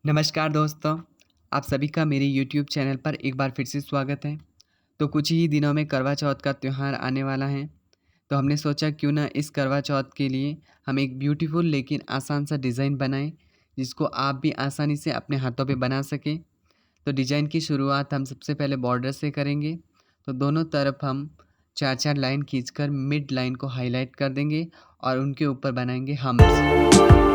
नमस्कार दोस्तों, आप सभी का मेरे यूट्यूब चैनल पर एक बार फिर से स्वागत है। तो कुछ ही दिनों में करवा चौथ का त्यौहार आने वाला है। तो हमने सोचा क्यों ना इस करवा चौथ के लिए हम एक ब्यूटीफुल लेकिन आसान सा डिज़ाइन बनाएं, जिसको आप भी आसानी से अपने हाथों पे बना सकें। तो डिज़ाइन की शुरुआत हम सबसे पहले बॉर्डर से करेंगे। तो दोनों तरफ हम 4-4 लाइन खींचकर मिड लाइन को हाईलाइट कर देंगे और उनके ऊपर बनाएंगे हम्स।